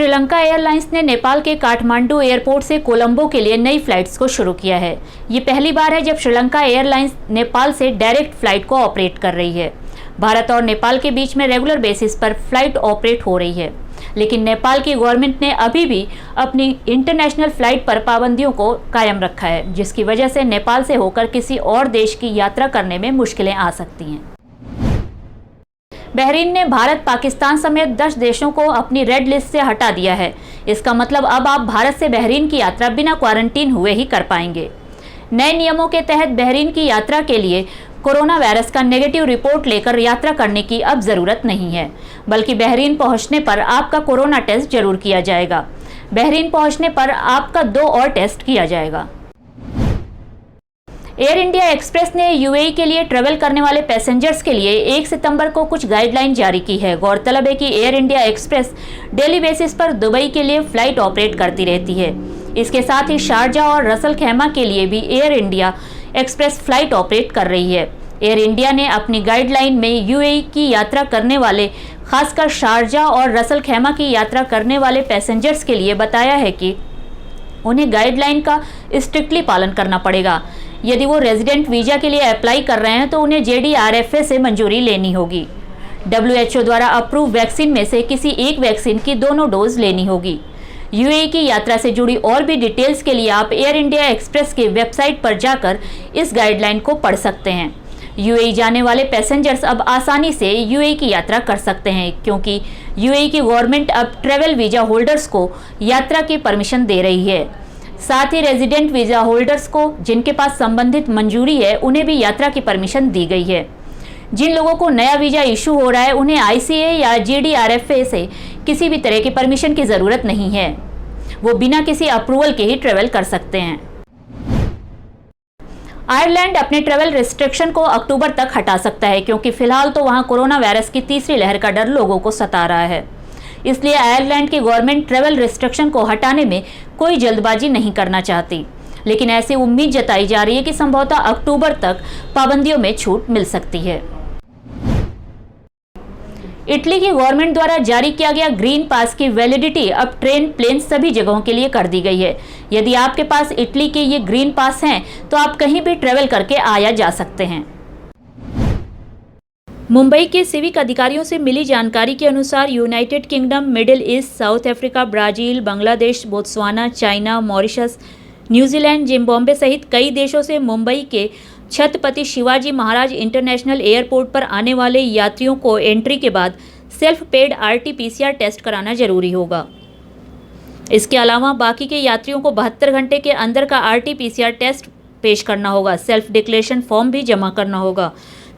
Sri Lanka airlines ने नेपाल के Kathmandu airport से कोलंबो के लिए नई फ्लाइट्स को शुरू किया है। ये पहली बार है जब श्रीलंका एयरलाइंस नेपाल से डायरेक्ट फ्लाइट को ऑपरेट कर रही है। भारत और नेपाल के बीच में रेगुलर बेसिस पर फ्लाइट ऑपरेट हो रही है, लेकिन नेपाल की गवर्नमेंट ने अभी भी अपनी इंटरनेशनल फ्लाइट पर पाबंदियों को कायम रखा है, जिसकी वजह से नेपाल से होकर किसी और देश की यात्रा करने में मुश्किलें आ सकती हैं। बहरीन ने भारत, पाकिस्तान समेत 10 देशों को अपनी रेड लिस्ट से हटा दिया है। इसका मतलब अब आप भारत से बहरीन की यात्रा बिना क्वारंटीन हुए ही कर पाएंगे। नए नियमों के तहत बहरीन की यात्रा के लिए कोरोना वायरस का नेगेटिव रिपोर्ट लेकर यात्रा करने की अब जरूरत नहीं है, बल्कि बहरीन पहुंचने पर आपका कोरोना टेस्ट जरूर किया जाएगा। बहरीन पहुंचने पर आपका 2 और टेस्ट किया जाएगा। एयर इंडिया एक्सप्रेस ने यूएई के लिए ट्रेवल करने वाले पैसेंजर्स के लिए 1 सितंबर को कुछ गाइडलाइन जारी की है। गौरतलब है कि air India express daily basis पर दुबई के लिए फ्लाइट ऑपरेट करती रहती है। इसके साथ ही शारजा और रसल खैमा के लिए भी air India express flight operate कर रही है। एयर इंडिया ने अपनी गाइडलाइन में यूएई की यात्रा करने वाले, खासकर शारजा और रसल खैमा की यात्रा करने वाले पैसेंजर्स के लिए बताया है कि उन्हें गाइडलाइन का स्ट्रिक्टली पालन करना पड़ेगा। यदि वो रेजिडेंट वीजा के लिए अप्लाई कर रहे हैं तो उन्हें JDRFA से मंजूरी लेनी होगी। WHO द्वारा अप्रूव वैक्सीन में से किसी एक वैक्सीन की दोनों डोज लेनी होगी। यूएई की यात्रा से जुड़ी और भी डिटेल्स के लिए आप एयर इंडिया एक्सप्रेस के वेबसाइट पर जाकर इस गाइडलाइन को पढ़ सकते हैं। यूएई जाने वाले पैसेंजर्स अब आसानी से यूएई की यात्रा कर सकते हैं, क्योंकि यूएई की गवर्नमेंट अब ट्रैवल वीजा होल्डर्स को यात्रा की परमिशन दे रही है। साथ ही रेजिडेंट वीजा होल्डर्स को जिनके पास संबंधित मंजूरी है, उन्हें भी यात्रा की परमिशन दी गई है। जिन लोगों को नया वीजा इशू हो रहा है, उन्हें ICA या JDRFA से किसी भी तरह की परमिशन की ज़रूरत नहीं है। वो बिना किसी अप्रूवल के ही ट्रेवल कर सकते हैं। आयरलैंड अपने ट्रेवल रिस्ट्रिक्शन को अक्टूबर तक हटा सकता है, क्योंकि फिलहाल तो वहाँ कोरोना वायरस की तीसरी लहर का डर लोगों को सता रहा है। इसलिए आयरलैंड की गवर्नमेंट ट्रेवल रिस्ट्रिक्शन को हटाने में कोई जल्दबाजी नहीं करना चाहती, लेकिन ऐसी उम्मीद जताई जा रही है कि संभवतः अक्टूबर तक पाबंदियों में छूट मिल सकती है। इटली की गवर्नमेंट द्वारा जारी किया गया ग्रीन पास की वैलिडिटी अब ट्रेन, प्लेन सभी जगहों के लिए कर दी गई है। यदि आपके पास इटली के ये ग्रीन पास हैं तो आप कहीं भी ट्रेवल करके आया जा सकते हैं। मुंबई के सिविक अधिकारियों से मिली जानकारी के अनुसार United kingdom, middle east, south Africa, Brazil, Bangladesh, Botswana, China, Mauritius, New Zealand, Zimbabwe सहित कई देशों से मुंबई के छत्रपति शिवाजी महाराज इंटरनेशनल एयरपोर्ट पर आने वाले यात्रियों को एंट्री के बाद सेल्फ पेड RT-PCR टेस्ट कराना जरूरी होगा। इसके अलावा बाकी के यात्रियों को 72 घंटे के अंदर का RT-PCR टेस्ट पेश करना होगा। सेल्फ डिक्लेरेशन फॉर्म भी जमा करना होगा।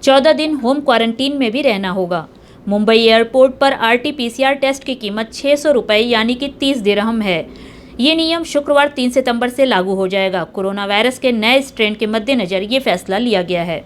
14 दिन होम क्वारंटीन में भी रहना होगा। मुंबई एयरपोर्ट पर RT-PCR टेस्ट की कीमत 600 रुपये यानी कि 30 दिरहम है। ये नियम शुक्रवार 3 सितंबर से लागू हो जाएगा। कोरोना वायरस के नए स्ट्रेन के मद्देनजर ये फैसला लिया गया है।